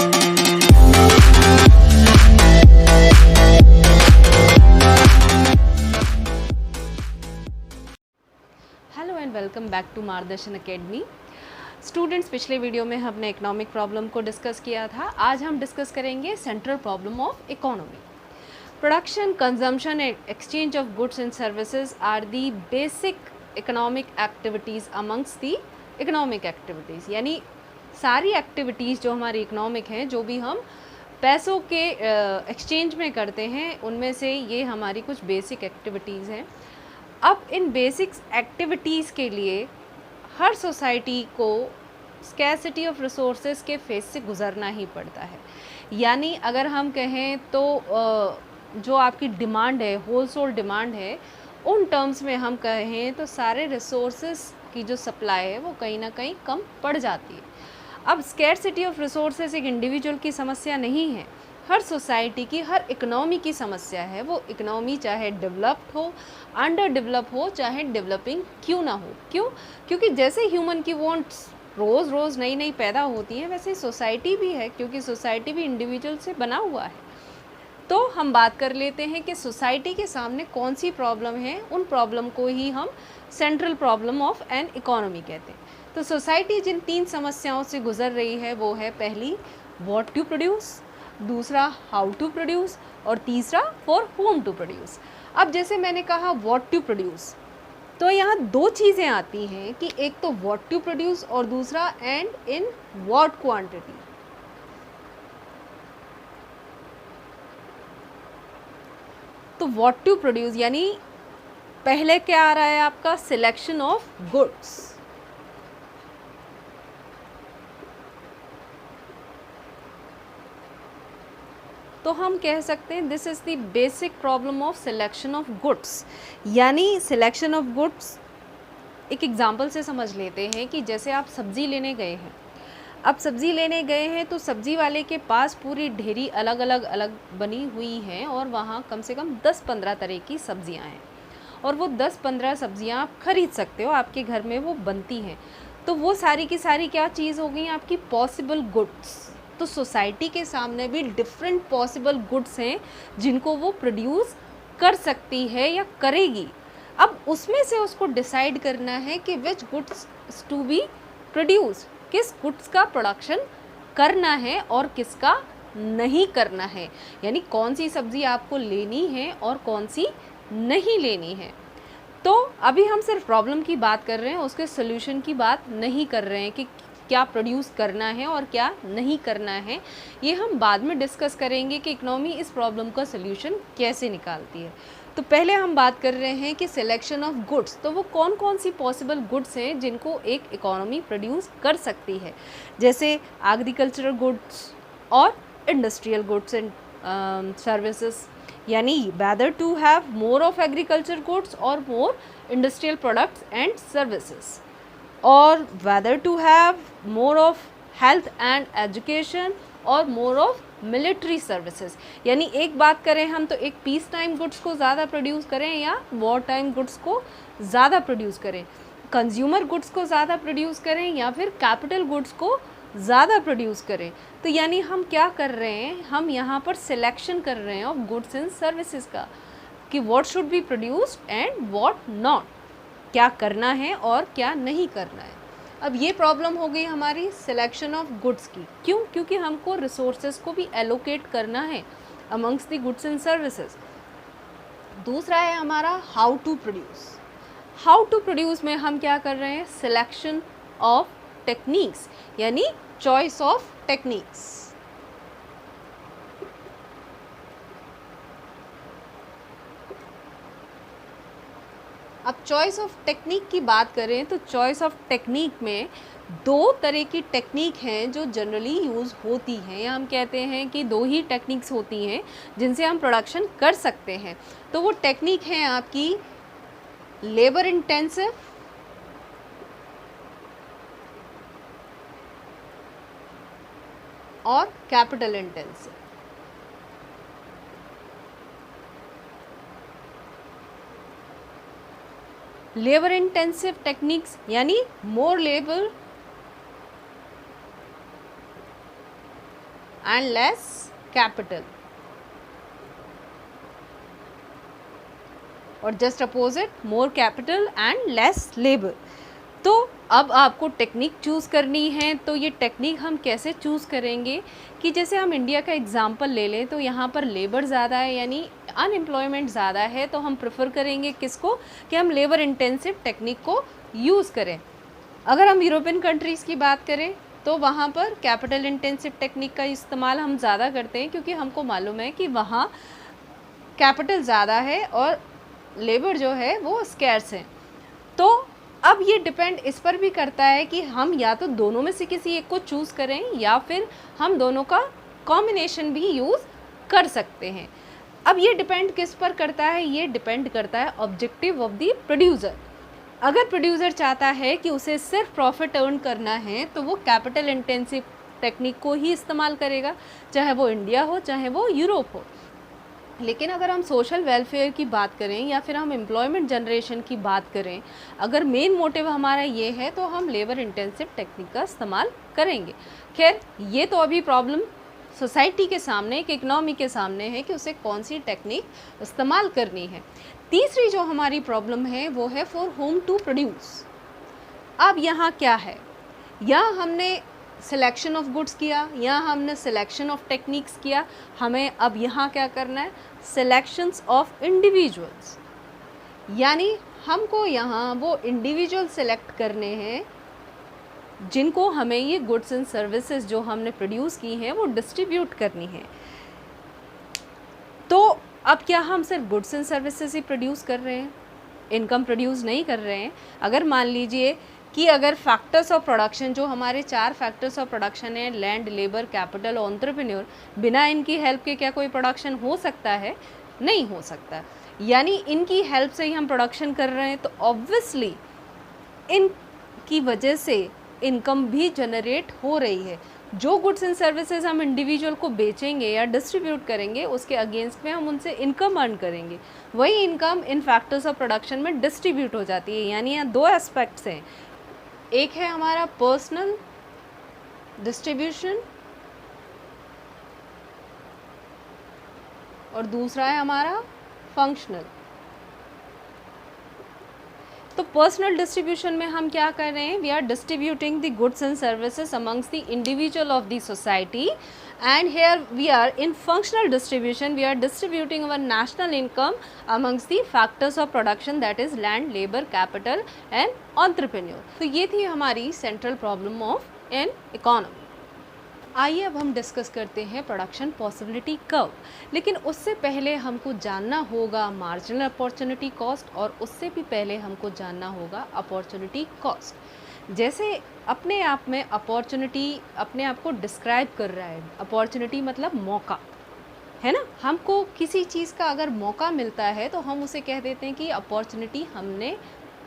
Hello and welcome back to Margdarshan academy. Students, पिछले video में हमने इकोनॉमिक प्रॉब्लम को डिस्कस किया था। आज हम डिस्कस करेंगे central problem of economy. Production, consumption and exchange of goods and services are the basic economic activities amongst the economic activities, यानी सारी एक्टिविटीज़ जो हमारी इकोनॉमिक हैं, जो भी हम पैसों के एक्सचेंज में करते हैं, उनमें से ये हमारी कुछ बेसिक एक्टिविटीज़ हैं। अब इन बेसिक्स एक्टिविटीज़ के लिए हर सोसाइटी को स्कैर्सिटी ऑफ रिसोर्सेज के फेस से गुज़रना ही पड़ता है। यानी अगर हम कहें तो जो आपकी डिमांड है, होलसेल डिमांड है, उन टर्म्स में हम कहें तो सारे रिसोर्सेज की जो सप्लाई है वो कहीं ना कहीं कम पड़ जाती है। अब स्कैर्सिटी ऑफ रिसोर्सेज एक इंडिविजुअल की समस्या नहीं है, हर सोसाइटी की, हर इकोनॉमी की समस्या है। वो इकोनॉमी चाहे डेवलप्ड हो, अंडर डेवलप हो, चाहे डेवलपिंग क्यों ना हो। क्यों? क्योंकि जैसे ह्यूमन की वांट्स रोज़ रोज़ नई नई पैदा होती हैं, वैसे सोसाइटी भी है, क्योंकि सोसाइटी भी इंडिविजुअल से बना हुआ है। तो हम बात कर लेते हैं कि सोसाइटी के सामने कौन सी प्रॉब्लम है। उन प्रॉब्लम को ही हम central problem of an economy कहते हैं। तो सोसाइटी जिन 3 समस्याओं से गुजर रही है वो है, पहली व्हाट टू प्रोड्यूस, दूसरा हाउ टू प्रोड्यूस, और तीसरा फॉर होम टू प्रोड्यूस। अब जैसे मैंने कहा व्हाट टू प्रोड्यूस, तो यहाँ 2 चीज़ें आती हैं कि एक तो व्हाट टू प्रोड्यूस और दूसरा एंड इन व्हाट क्वांटिटी। तो व्हाट टू प्रोड्यूस यानी पहले क्या आ रहा है आपका, सिलेक्शन ऑफ गुड्स। तो हम कह सकते हैं this is the basic problem of selection of goods. यानी सिलेक्शन ऑफ गुड्स एक एग्जांपल से समझ लेते हैं कि जैसे आप सब्ज़ी लेने गए हैं। अब सब्ज़ी लेने गए हैं तो सब्ज़ी वाले के पास पूरी ढेरी अलग अलग बनी हुई हैं और वहाँ कम से कम 10-15 तरह की सब्ज़ियाँ हैं, और वो 10-15 सब्ज़ियाँ आप खरीद सकते हो, आपके घर में वो बनती हैं। तो वो सारी की सारी क्या चीज़ हो गई, आपकी पॉसिबल गुड्स। तो सोसाइटी के सामने भी डिफरेंट पॉसिबल गुड्स हैं जिनको वो प्रोड्यूस कर सकती है या करेगी। अब उसमें से उसको डिसाइड करना है कि which goods to be produce, किस गुड्स का प्रोडक्शन करना है और किसका नहीं करना है, यानी कौन सी सब्ज़ी आपको लेनी है और कौन सी नहीं लेनी है। तो अभी हम सिर्फ प्रॉब्लम की बात कर रहे हैं, उसके सोल्यूशन की बात नहीं कर रहे हैं कि क्या प्रोड्यूस करना है और क्या नहीं करना है। ये हम बाद में डिस्कस करेंगे कि इकोनॉमी इस प्रॉब्लम का सोल्यूशन कैसे निकालती है। तो पहले हम बात कर रहे हैं कि सिलेक्शन ऑफ गुड्स, तो वो कौन कौन सी पॉसिबल गुड्स हैं जिनको एक इकोनॉमी प्रोड्यूस कर सकती है। जैसे एग्रीकल्चरल गुड्स और इंडस्ट्रियल गुड्स एंड सर्विसेज, यानी whether to have more of agriculture goods or more industrial products and services, or whether to have more of health and education और more of military services। यानी एक बात करें हम तो एक पीस टाइम गुड्स को ज़्यादा प्रोड्यूस करें या वॉर टाइम गुड्स को ज़्यादा प्रोड्यूस करें, कंज्यूमर गुड्स को ज़्यादा प्रोड्यूस करें या फिर कैपिटल गुड्स को ज़्यादा प्रोड्यूस करें। तो यानी हम क्या कर रहे हैं, हम यहाँ पर सिलेक्शन कर रहे हैं ऑफ गुड्स एंड सर्विसेज का, कि what should be produced and what not, क्या करना है और क्या नहीं करना है। अब ये प्रॉब्लम हो गई हमारी सिलेक्शन ऑफ गुड्स की। क्यों? क्योंकि हमको रिसोर्सेज को भी एलोकेट करना है amongst the goods and services. दूसरा है हमारा how to produce. How to produce में हम क्या कर रहे हैं, सिलेक्शन ऑफ टेक्निक्स, यानी चॉइस ऑफ टेक्निक्स। अब चॉइस ऑफ टेक्निक की बात करें तो चॉइस ऑफ टेक्निक में 2 तरह की टेक्निक हैं जो जनरली यूज़ होती हैं, या हम कहते हैं कि 2 ही टेक्निक्स होती हैं जिनसे हम प्रोडक्शन कर सकते हैं। तो वो टेक्निक हैं आपकी लेबर इंटेंसिव और capital intensive. Labour intensive techniques यानी मोर लेबर एंड लेस कैपिटल, और just opposite more capital and less labour. तो अब आपको टेक्निक चूज़ करनी है, तो ये टेक्निक हम कैसे चूज़ करेंगे कि जैसे हम इंडिया का एग्जांपल ले लें तो यहाँ पर लेबर ज़्यादा है यानी अनएम्प्लॉयमेंट ज़्यादा है, तो हम प्रेफर करेंगे किसको कि हम लेबर इंटेंसिव टेक्निक को यूज़ करें। अगर हम यूरोपियन कंट्रीज़ की बात करें तो वहाँ पर कैपिटल इंटेंसिव टेक्निक का इस्तेमाल हम ज़्यादा करते हैं, क्योंकि हमको मालूम है कि वहाँ कैपिटल ज़्यादा है और लेबर जो है वो स्कैर्स है। तो अब ये डिपेंड इस पर भी करता है कि हम या तो दोनों में से किसी एक को चूज़ करें या फिर हम दोनों का कॉम्बिनेशन भी यूज़ कर सकते हैं। अब ये डिपेंड किस पर करता है, ये डिपेंड करता है ऑब्जेक्टिव ऑफ द प्रोड्यूसर। अगर प्रोड्यूसर चाहता है कि उसे सिर्फ प्रॉफिट अर्न करना है तो वो कैपिटल इंटेंसिव टेक्निक को ही इस्तेमाल करेगा, चाहे वो इंडिया हो चाहे वो यूरोप हो। लेकिन अगर हम सोशल वेलफेयर की बात करें या फिर हम एम्प्लॉयमेंट जनरेशन की बात करें, अगर मेन मोटिव हमारा ये है तो हम लेबर इंटेंसिव टेक्निक का इस्तेमाल करेंगे। खैर ये तो अभी प्रॉब्लम सोसाइटी के सामने, एक इकनॉमी के सामने है कि उसे कौन सी टेक्निक इस्तेमाल करनी है। तीसरी जो हमारी प्रॉब्लम है वो है फॉर होम टू प्रोड्यूस। अब यहाँ क्या है, यहाँ हमने सिलेक्शन ऑफ गुड्स किया या हमने सिलेक्शन ऑफ टेक्निक्स किया, हमें अब यहाँ क्या करना है, सिलेक्शंस ऑफ इंडिविजुअल्स, यानी हमको यहाँ वो इंडिविजुअल सेलेक्ट करने हैं जिनको हमें ये गुड्स एंड सर्विसेज जो हमने प्रोड्यूस की हैं वो डिस्ट्रीब्यूट करनी है। तो अब क्या हम सिर्फ goods and services he produce कर रहे हैं, इनकम प्रोड्यूस नहीं कर रहे हैं? अगर मान लीजिए कि अगर फैक्टर्स ऑफ प्रोडक्शन, जो हमारे 4 फैक्टर्स ऑफ प्रोडक्शन है, लैंड, लेबर, कैपिटल, एंटरप्रेन्योर, बिना इनकी हेल्प के क्या कोई प्रोडक्शन हो सकता है? नहीं हो सकता। यानी इनकी हेल्प से ही हम प्रोडक्शन कर रहे हैं, तो ऑब्वियसली इनकी वजह से इनकम भी जनरेट हो रही है। जो गुड्स एंड सर्विसेज हम इंडिविजुअल को बेचेंगे या डिस्ट्रीब्यूट करेंगे उसके अगेंस्ट में हम उनसे इनकम अर्न करेंगे, वही income in factors of production में डिस्ट्रीब्यूट हो जाती है। यानी यहाँ 2 एस्पेक्ट्स हैं, एक है हमारा पर्सनल डिस्ट्रीब्यूशन और दूसरा है हमारा फंक्शनल। तो पर्सनल डिस्ट्रीब्यूशन में हम क्या कर रहे हैं, we are distributing the goods and services amongst the individual of the society, and here we are in functional distribution, we are distributing our national income amongst the factors of production, that is land, labour, capital and entrepreneur. तो ये थी हमारी central problem of an economy. आइए अब हम discuss करते हैं production possibility curve, लेकिन उससे पहले हमको जानना होगा मार्जिनल अपॉर्चुनिटी कॉस्ट, और उससे भी पहले हमको जानना होगा अपॉर्चुनिटी कॉस्ट। जैसे अपने आप में अपॉर्चुनिटी अपने आप को डिस्क्राइब कर रहा है, अपॉर्चुनिटी मतलब मौका, है ना। हमको किसी चीज़ का अगर मौका मिलता है तो हम उसे कह देते हैं कि अपॉर्चुनिटी हमने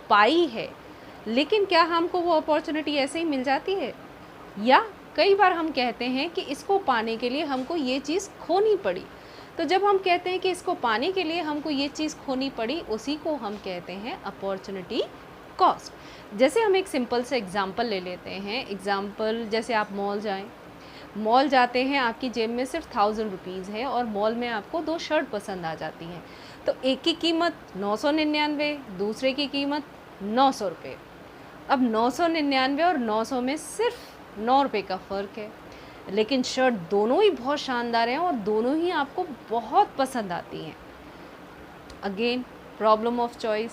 पाई है। लेकिन क्या हमको वो अपॉर्चुनिटी ऐसे ही मिल जाती है, या कई बार हम कहते हैं कि इसको पाने के लिए हमको ये चीज़ खोनी पड़ी। तो जब हम कहते हैं कि इसको पाने के लिए हमको ये चीज़ खोनी पड़ी, उसी को हम कहते हैं अपॉर्चुनिटी कॉस्ट। जैसे हम एक सिंपल से एग्जांपल ले लेते हैं। एग्जांपल जैसे आप मॉल जाएं, मॉल जाते हैं, आपकी जेब में सिर्फ 1000 रुपीज़ है और मॉल में आपको 2 शर्ट पसंद आ जाती हैं। तो एक की कीमत 999, दूसरे की कीमत 900 रुपये। अब 999 और 900 में सिर्फ 9 रुपये का फ़र्क है, लेकिन शर्ट दोनों ही बहुत शानदार हैं और दोनों ही आपको बहुत पसंद आती हैं। Again problem of choice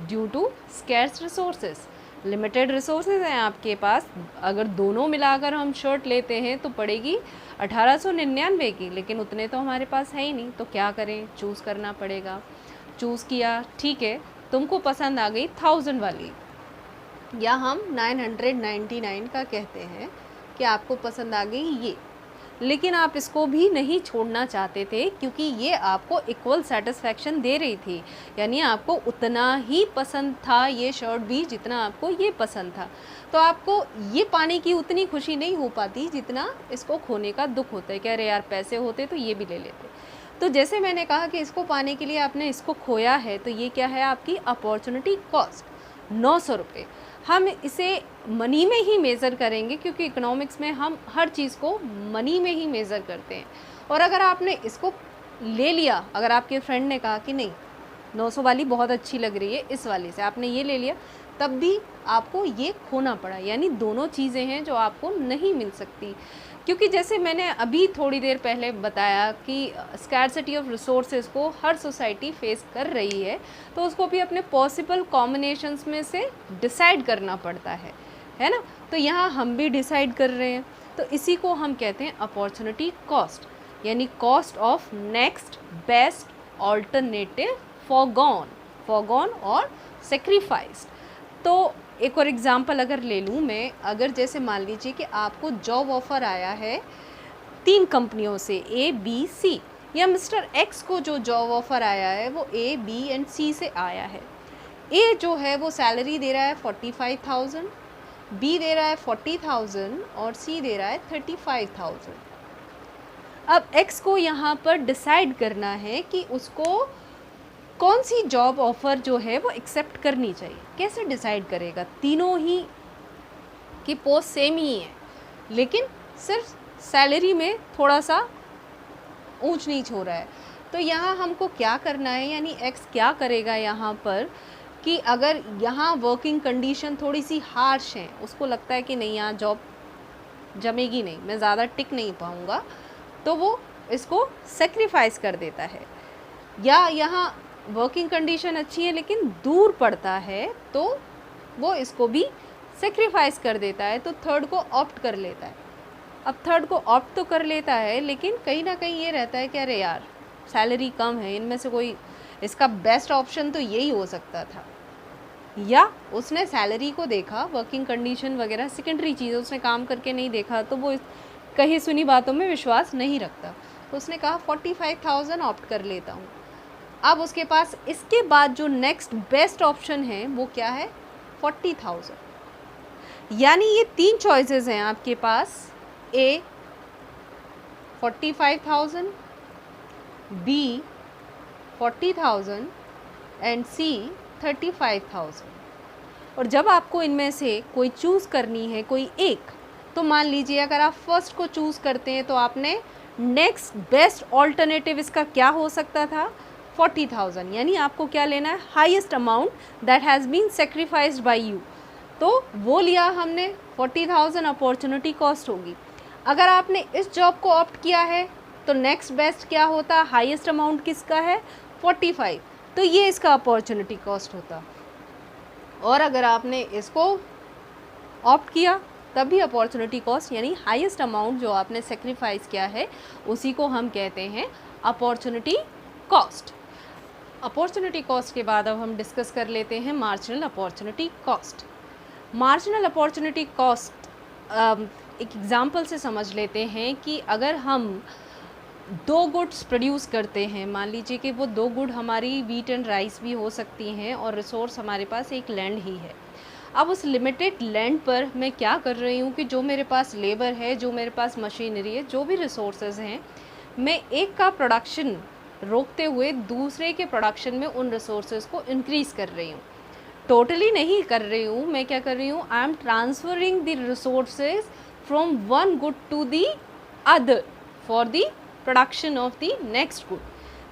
due to scarce resources, limited resources हैं आपके पास। अगर दोनों मिलाकर हम शर्ट लेते हैं तो पड़ेगी 1899 की, लेकिन उतने तो हमारे पास है ही नहीं, तो क्या करें, चूज़ करना पड़ेगा। चूज़ किया, ठीक है, तुमको पसंद आ गई 1000 वाली, या हम 999 का कहते हैं कि आपको पसंद आ गई ये, लेकिन आप इसको भी नहीं छोड़ना चाहते थे क्योंकि ये आपको इक्वल सेटिस्फैक्शन दे रही थी, यानी आपको उतना ही पसंद था ये शर्ट भी जितना आपको ये पसंद था। तो आपको ये पाने की उतनी खुशी नहीं हो पाती जितना इसको खोने का दुख होता है कि अरे यार पैसे होते तो ये भी ले लेते। तो जैसे मैंने कहा कि इसको पाने के लिए आपने इसको खोया है, तो ये क्या है, आपकी अपॉर्चुनिटी कॉस्ट 900 रुपये। हम इसे मनी में ही मेज़र करेंगे, क्योंकि इकोनॉमिक्स में हम हर चीज़ को मनी में ही मेज़र करते हैं। और अगर आपने इसको ले लिया, अगर आपके फ्रेंड ने कहा कि नहीं 900 वाली बहुत अच्छी लग रही है, इस वाली से आपने ये ले लिया, तब भी आपको ये खोना पड़ा। यानी दोनों चीज़ें हैं जो आपको नहीं मिल सकती, क्योंकि जैसे मैंने अभी थोड़ी देर पहले बताया कि स्कैर्सिटी ऑफ रिसोर्सेज को हर सोसाइटी फेस कर रही है, तो उसको भी अपने पॉसिबल कॉम्बिनेशंस में से डिसाइड करना पड़ता है ना। तो यहाँ हम भी डिसाइड कर रहे हैं, तो इसी को हम कहते हैं अपॉर्चुनिटी कॉस्ट, यानी cost of next best alternative foregone और सेक्रीफाइस्ड। तो एक और एग्ज़ाम्पल अगर ले लूँ मैं, अगर जैसे मान लीजिए कि आपको जॉब ऑफ़र आया है 3 कंपनियों से A, B, C, या मिस्टर X को जो जॉब ऑफ़र आया है वो A, B एंड C से आया है। A जो है वो सैलरी दे रहा है 45,000, B दे रहा है 40,000 और C दे रहा है 35,000। अब X को यहाँ पर डिसाइड करना है कि उसको कौन सी जॉब ऑफ़र जो है वो एक्सेप्ट करनी चाहिए। कैसे डिसाइड करेगा? तीनों ही की पोस्ट सेम ही है, लेकिन सिर्फ सैलरी में थोड़ा सा ऊंच नीच हो रहा है। तो यहाँ हमको क्या करना है, यानी एक्स क्या करेगा यहाँ पर कि अगर यहाँ वर्किंग कंडीशन थोड़ी सी हार्श है, उसको लगता है कि नहीं यहाँ जॉब जमेगी नहीं, मैं ज़्यादा टिक नहीं पाऊँगा, तो वो इसको सेक्रीफाइस कर देता है। या यहाँ वर्किंग कंडीशन अच्छी है लेकिन दूर पड़ता है, तो वो इसको भी सेक्रीफाइस कर देता है, तो थर्ड को ऑप्ट कर लेता है। अब थर्ड को ऑप्ट तो कर लेता है, लेकिन कहीं ना कहीं ये रहता है कि अरे यार सैलरी कम है, इनमें से कोई इसका बेस्ट ऑप्शन तो यही हो सकता था। या उसने सैलरी को देखा, वर्किंग कंडीशन वगैरह सेकेंडरी चीज़, उसने काम करके नहीं देखा, तो वो कही सुनी बातों में विश्वास नहीं रखता, तो उसने कहा 45,000 ऑप्ट कर लेता हूँ। अब उसके पास इसके बाद जो नेक्स्ट बेस्ट ऑप्शन है वो क्या है? 40,000। यानी ये 3 चॉइसेस हैं आपके पास, A 45,000, B 40,000 एंड C 35,000। और जब आपको इनमें से कोई चूज़ करनी है, कोई एक, तो मान लीजिए अगर आप फर्स्ट को चूज़ करते हैं तो आपने नेक्स्ट बेस्ट ऑल्टरनेटिव इसका क्या हो सकता था? 40,000। यानी आपको क्या लेना है? Highest amount that has been sacrificed by you, तो वो लिया हमने। 40,000 अपॉर्चुनिटी कॉस्ट होगी। अगर आपने इस जॉब को ऑप्ट किया है तो नेक्स्ट बेस्ट क्या होता? हाईएस्ट अमाउंट किसका है? 45, तो ये इसका अपॉर्चुनिटी कॉस्ट होता। और अगर आपने इसको ऑप्ट किया तब भी अपॉर्चुनिटी कॉस्ट, यानी हाईएस्ट अमाउंट जो आपने सेक्रीफाइस किया है उसी को हम कहते हैं अपॉर्चुनिटी कॉस्ट। अपॉर्चुनिटी कॉस्ट के बाद अब हम डिस्कस कर लेते हैं marginal opportunity cost. Marginal opportunity cost एक एग्जांपल से समझ लेते हैं कि अगर हम 2 गुड्स प्रोड्यूस करते हैं, मान लीजिए कि वो 2 गुड हमारी वीट एंड राइस भी हो सकती हैं, और रिसोर्स हमारे पास एक लैंड ही है। अब उस लिमिटेड लैंड पर मैं क्या कर रही हूँ कि जो मेरे पास लेबर है, जो मेरे पास मशीनरी है, जो भी रिसोर्सेज हैं, मैं एक का प्रोडक्शन रोकते हुए दूसरे के प्रोडक्शन में उन रिसोर्सेज को इंक्रीज़ कर रही हूँ। टोटली नहीं कर रही हूँ, मैं क्या कर रही हूँ? I am transferring the resources from one good to the other for the production of the next good.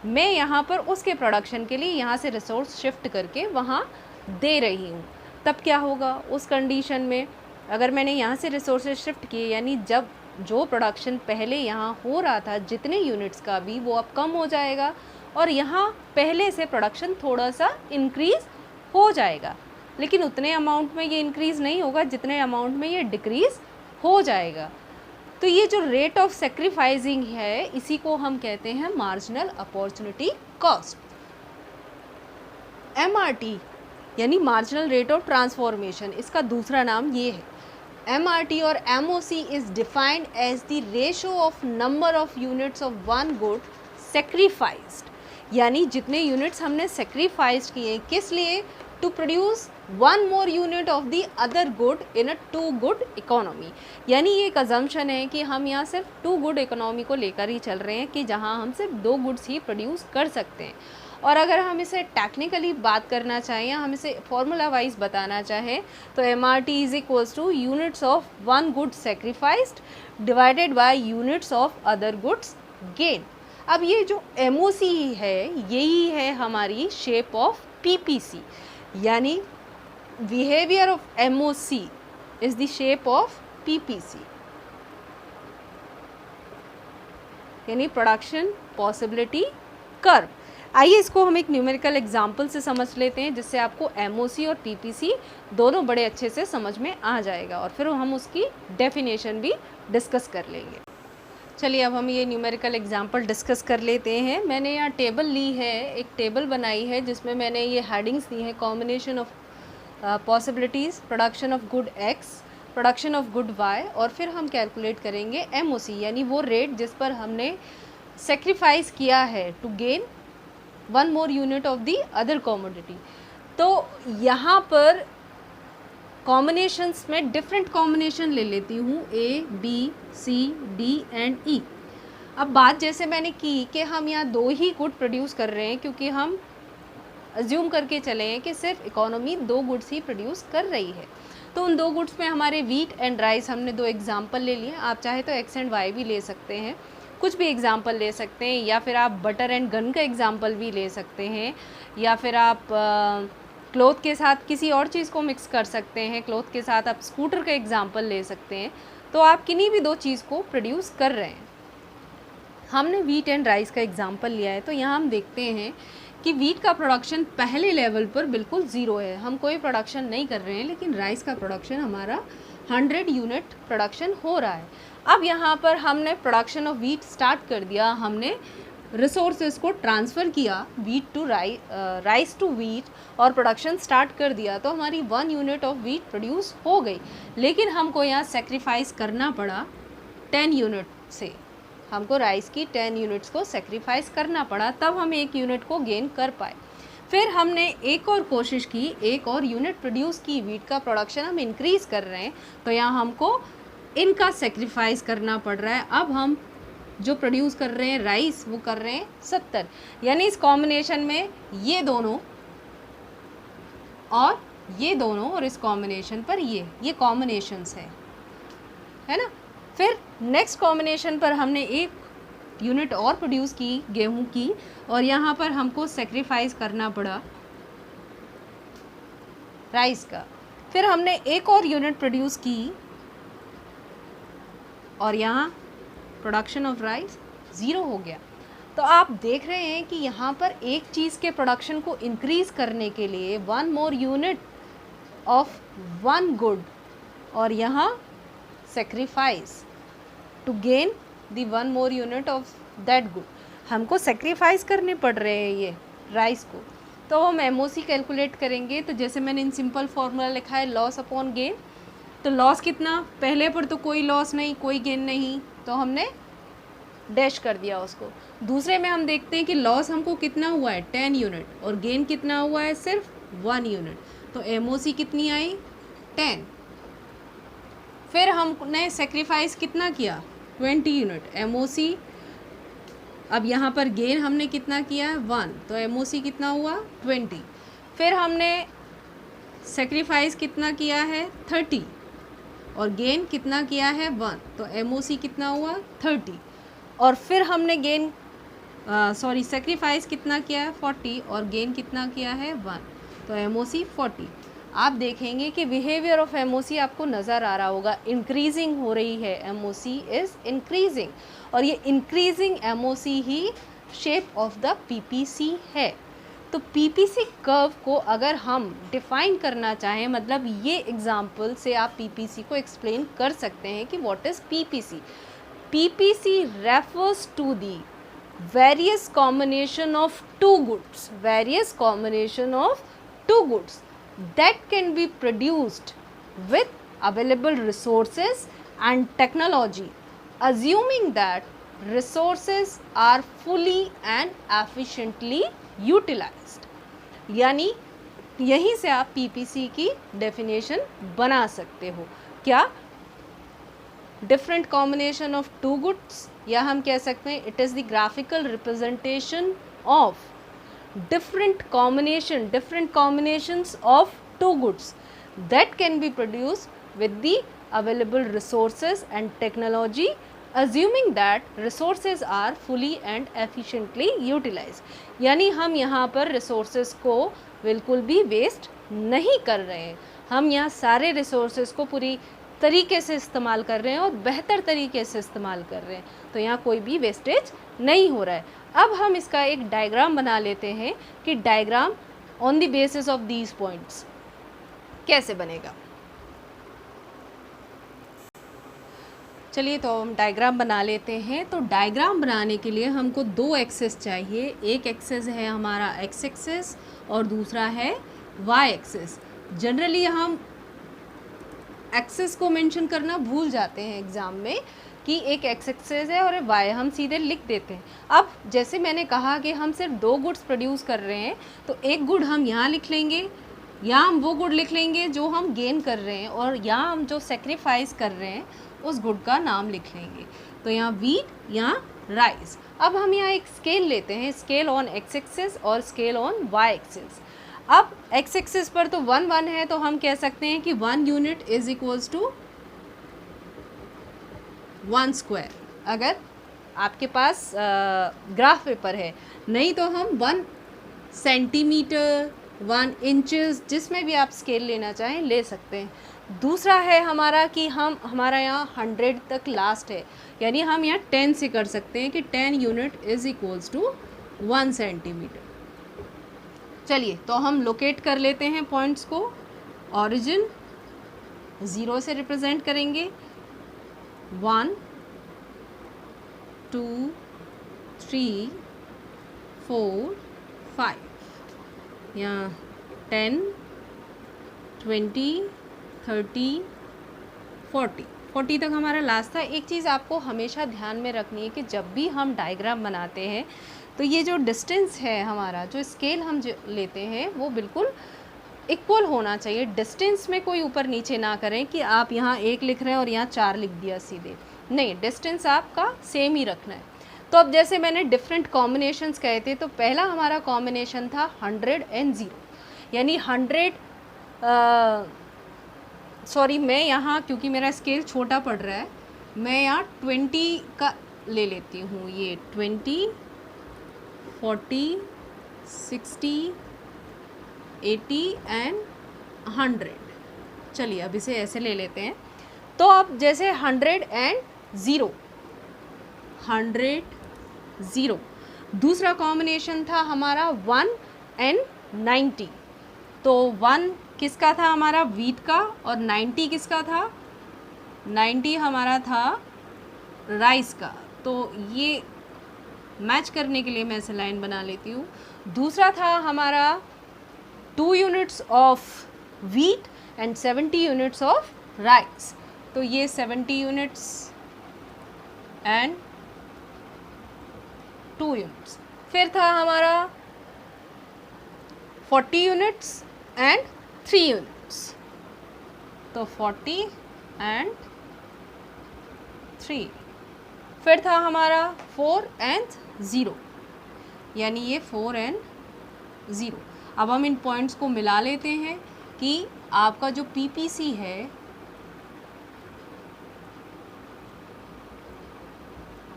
मैं यहाँ पर उसके प्रोडक्शन के लिए यहाँ से रिसोर्स शिफ्ट करके वहाँ दे रही हूँ। तब क्या होगा उस कंडीशन में? अगर मैंने यहाँ से रिसोर्सेज शिफ्ट किए, यानी जब जो प्रोडक्शन पहले यहाँ हो रहा था जितने यूनिट्स का भी, वो अब कम हो जाएगा, और यहाँ पहले से प्रोडक्शन थोड़ा सा इंक्रीज़ हो जाएगा, लेकिन उतने अमाउंट में ये इंक्रीज़ नहीं होगा जितने अमाउंट में ये डिक्रीज़ हो जाएगा। तो ये जो रेट ऑफ सेक्रीफाइसिंग है, इसी को हम कहते हैं मार्जिनल अपॉर्चुनिटी कॉस्ट। MRT यानी मार्जिनल रेट ऑफ ट्रांसफॉर्मेशन, इसका दूसरा नाम ये है। MRT और MOC is defined as the ratio of number of units of one good sacrificed. यानी जितने यूनिट्स हमने सेक्रीफाइस किए, किस लिए? To produce one more unit of the other good in a 2 good economy. यानी ये एक अजम्पशन है कि हम यहाँ सिर्फ 2 गुड इकोनॉमी को लेकर ही चल रहे हैं, कि जहाँ हम सिर्फ 2 गुड्स ही प्रोड्यूस कर सकते हैं। और अगर हम इसे टेक्निकली बात करना चाहें या हम इसे फॉर्मूला वाइज बताना चाहें तो MRT is equals two units of one good sacrificed divided by units of other goods gain. अब ये जो MOC है यही है हमारी शेप ऑफ PPC, यानी behaviour of MOC is the shape of PPC, यानी प्रोडक्शन पॉसिबिलिटी कर्व। आइए इसको हम एक न्यूमेरिकल एग्जांपल से समझ लेते हैं जिससे आपको MOC और PPC दोनों बड़े अच्छे से समझ में आ जाएगा और फिर हम उसकी डेफिनेशन भी डिस्कस कर लेंगे। चलिए अब हम ये न्यूमेरिकल एग्जांपल डिस्कस कर लेते हैं। मैंने यहाँ टेबल ली है, एक टेबल बनाई है जिसमें मैंने ये हेडिंग्स दी हैं, combination of possibilities, production of good X, production of good Y, और फिर हम कैलकुलेट करेंगे MOC यानी वो रेट जिस पर हमने सेक्रीफाइस किया है to gain one more unit of the other commodity. तो यहाँ पर कॉम्बिनेशंस में डिफरेंट कॉम्बिनेशन ले लेती हूँ A, B, C, D and E। अब बात जैसे मैंने की कि हम यहाँ 2 ही गुड प्रोड्यूस कर रहे हैं क्योंकि हम अज्यूम करके चले हैं कि सिर्फ इकोनॉमी 2 गुड्स ही प्रोड्यूस कर रही है। तो उन 2 गुड्स में हमारे वीट एंड राइस हमने 2 एग्जाम्पल ले लिए। आप चाहे तो X एंड Y भी ले सकते हैं, कुछ भी एग्जाम्पल ले सकते हैं, या फिर आप बटर एंड गन का एग्जाम्पल भी ले सकते हैं, या फिर आप क्लोथ के साथ किसी और चीज़ को मिक्स कर सकते हैं, क्लोथ के साथ आप स्कूटर का एग्जाम्पल ले सकते हैं। तो आप किन्हीं भी 2 चीज़ को प्रोड्यूस कर रहे हैं। हमने वीट एंड राइस का एग्जाम्पल लिया है, तो यहाँ हम देखते हैं कि वीट का प्रोडक्शन पहले लेवल पर बिल्कुल ज़ीरो है, हम कोई प्रोडक्शन नहीं कर रहे हैं, लेकिन राइस का प्रोडक्शन हमारा 100 यूनिट प्रोडक्शन हो रहा है। अब यहाँ पर हमने प्रोडक्शन ऑफ वीट स्टार्ट कर दिया, हमने रिसोर्सेज को ट्रांसफ़र किया wheat to rice to wheat और प्रोडक्शन स्टार्ट कर दिया, तो हमारी 1 यूनिट ऑफ वीट प्रोड्यूस हो गई। लेकिन हमको यहाँ सेक्रीफाइस करना पड़ा 10 यूनिट से, हमको राइस की 10 यूनिट्स को सेक्रीफाइस करना पड़ा, तब हम 1 यूनिट को गेन कर पाए। फिर हमने एक और कोशिश की, 1 और यूनिट प्रोड्यूस की, वीट का प्रोडक्शन हम इंक्रीज़ कर रहे हैं, तो यहाँ हमको इनका सेक्रीफाइस करना पड़ रहा है। अब हम जो प्रोड्यूस कर रहे हैं राइस वो कर रहे हैं 70, यानी इस कॉम्बिनेशन में ये दोनों और ये दोनों और इस कॉम्बिनेशन पर ये कॉम्बिनेशंस है ना। फिर नेक्स्ट कॉम्बिनेशन पर हमने 1 यूनिट और प्रोड्यूस की गेहूं की, और यहाँ पर हमको सेक्रीफाइस करना पड़ा राइस का। फिर हमने 1 और यूनिट प्रोड्यूस की और यहाँ प्रोडक्शन ऑफ राइस 0 हो गया। तो आप देख रहे हैं कि यहाँ पर एक चीज़ के प्रोडक्शन को इंक्रीज़ करने के लिए 1 मोर यूनिट ऑफ 1 गुड और यहाँ sacrifice to gain the 1 more unit of that good, हमको सेक्रीफाइस करने पड़ रहे हैं ये राइस को। तो हम MOC कैलकुलेट करेंगे, तो जैसे मैंने इन सिंपल फार्मूला लिखा है लॉस अपॉन गेन, तो लॉस कितना, पहले पर तो कोई लॉस नहीं कोई गेन नहीं, तो हमने डैश कर दिया उसको। दूसरे में हम देखते हैं कि लॉस हमको कितना हुआ है 10 यूनिट और गेन कितना हुआ है सिर्फ 1 यूनिट, तो MOC कितनी आई 10। फिर हमने सेक्रीफाइस कितना किया 20 यूनिट, MOC अब यहाँ पर गेन हमने कितना किया है 1, तो MOC कितना हुआ 20। फिर हमने सेक्रीफाइस कितना किया है 30 और गेन कितना किया है 1, तो MOC कितना हुआ 30। और फिर हमने सेक्रीफाइस कितना किया है 40 और गेन कितना किया है 1, तो MOC 40। आप देखेंगे कि बिहेवियर ऑफ MOC आपको नज़र आ रहा होगा, इंक्रीजिंग हो रही है, MOC इज़ इंक्रीजिंग, और ये increasing MOC he shape of the PPC है। तो PPC कर्व को अगर हम डिफ़ाइन करना चाहें, मतलब ये एग्जांपल से आप PPC को एक्सप्लेन कर सकते हैं कि what is PPC। PPC refers to the various combination of two goods that can be produced with available resources and technology, assuming that resources are fully and efficiently utilized। यानी यहीं से आप PPC की definition बना सकते हो। क्या? Different combination of 2 goods, या हम कह सकते हैं it is the graphical representation of different combinations of two goods that can be produced with the available resources and technology, assuming that resources are fully and efficiently utilized. यानी हम यहाँ पर resources को बिल्कुल भी वेस्ट नहीं कर रहे हैं, हम यहाँ सारे resources को पूरी तरीके से इस्तेमाल कर रहे हैं और बेहतर तरीके से इस्तेमाल कर रहे हैं, तो यहाँ कोई भी वेस्टेज नहीं हो रहा है। अब हम इसका एक डायग्राम बना लेते हैं कि diagram on the basis of these points कैसे बनेगा। चलिए तो हम डायग्राम बना लेते हैं। तो डायग्राम बनाने के लिए हमको दो एक्सेस चाहिए, एक एक्सेस है हमारा एक्स एक्सेस और दूसरा है वाई एक्सेस। जनरली हम एक्सेस को मेंशन करना भूल जाते हैं एग्ज़ाम में कि एक एक्स एक्सेस है और वाई, हम सीधे लिख देते हैं। अब जैसे मैंने कहा कि हम सिर्फ दो गुड्स प्रोड्यूस कर रहे हैं, तो एक गुड हम यहाँ लिख लेंगे, यहाँ हम वो गुड लिख लेंगे जो हम गेन कर रहे हैं, और यहाँ हम जो सेक्रीफाइस कर रहे हैं उस गुड का नाम लिख लेंगे। तो यहाँ वीट, यहाँ राइस। अब हम यहाँ एक स्केल लेते हैं, स्केल ऑन एक्स एक्सिस और स्केल ऑन वाई एक्सिस। अब एक्स एक्सिस पर तो 1 1 है, तो हम कह सकते हैं कि 1 unit is equals to 1 square, अगर आपके पास ग्राफ पेपर है। नहीं तो हम 1 सेंटीमीटर, 1 इंचेस, जिसमें भी आप स्केल लेना चाहें ले सकते हैं। दूसरा है हमारा कि हमारा यहाँ 100 तक लास्ट है, यानी हम यहाँ 10 से कर सकते हैं कि 10 unit is equals to 1 centimetre. चलिए तो हम लोकेट कर लेते हैं पॉइंट्स को। ऑरिजिन 0 से रिप्रेजेंट करेंगे, 1 2 3 4 5, यहाँ 10 20 30 40 तक हमारा लास्ट था। एक चीज़ आपको हमेशा ध्यान में रखनी है कि जब भी हम डायग्राम बनाते हैं तो ये जो डिस्टेंस है हमारा, जो स्केल हम जो लेते हैं वो बिल्कुल इक्वल होना चाहिए। डिस्टेंस में कोई ऊपर नीचे ना करें कि आप यहाँ 1 लिख रहे हैं और यहाँ 4 लिख दिया सीधे, नहीं, डिस्टेंस आपका सेम ही रखना है। तो अब जैसे मैंने डिफरेंट कॉम्बिनेशंस कहे थे, तो पहला हमारा कॉम्बिनेशन था 100 and 0, यानी 100 सॉरी मैं यहाँ क्योंकि मेरा स्केल छोटा पड़ रहा है, मैं यहाँ 20 का ले लेती हूँ। ये 20 40 60 80 and 100। चलिए अब इसे ऐसे ले लेते हैं। तो अब जैसे 100 and 0, 100 0। दूसरा कॉम्बिनेशन था हमारा 1 and 90। तो 1 किसका था हमारा, वीट का, और 90 किसका था, 90 हमारा था राइस का। तो ये मैच करने के लिए मैं ऐसे लाइन बना लेती हूँ। दूसरा था हमारा 2 units of wheat and 70 units of rice. तो ये 70 यूनिट्स एंड 2 यूनिट्स। फिर था हमारा 40 यूनिट्स एंड 3 यूनिट्स। तो 40 एंड 3। फिर था हमारा 4 and 0, यानी ये 4 and 0। अब हम इन पॉइंट्स को मिला लेते हैं कि आपका जो पीपीसी है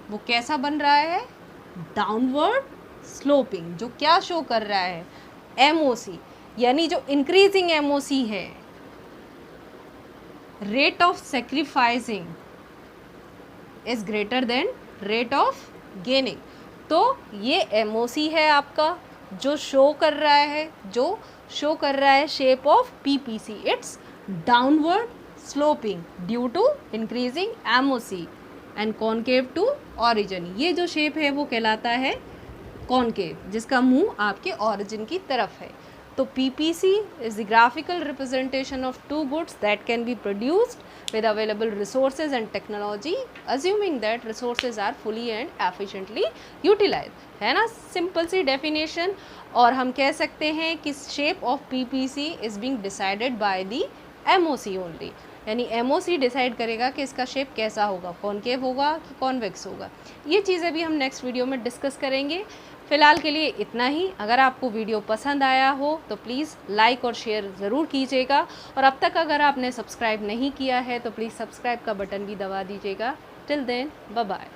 वो कैसा बन रहा है, डाउनवर्ड स्लोपिंग। जो क्या शो कर रहा है, एमओसी, यानी जो इंक्रीजिंग एमओसी है, rate of sacrificing is greater than rate of gaining. तो ये एमओसी है आपका जो शो कर रहा है shape of PPC, it's downward sloping due to increasing MOC and concave to origin. ये जो शेप है वो कहलाता है कॉनकेव, जिसका मुंह आपके ऑरिजिन की तरफ है। तो PPC is the graphical representation of two goods that can be produced with available resources and technology, assuming that resources are fully and efficiently utilized। है ना सिंपल सी डेफिनेशन। और हम कह सकते हैं कि shape of PPC is being decided by the MOC only। यानी MOC decide करेगा कि इसका शेप कैसा होगा, कॉनकेव होगा कि कॉन्वेक्स होगा। ये चीज़ें भी हम नेक्स्ट वीडियो में डिस्कस करेंगे। फ़िलहाल के लिए इतना ही। अगर आपको वीडियो पसंद आया हो तो प्लीज़ लाइक और शेयर ज़रूर कीजिएगा, और अब तक अगर आपने सब्सक्राइब नहीं किया है तो प्लीज़ सब्सक्राइब का बटन भी दबा दीजिएगा। Till then, bye bye.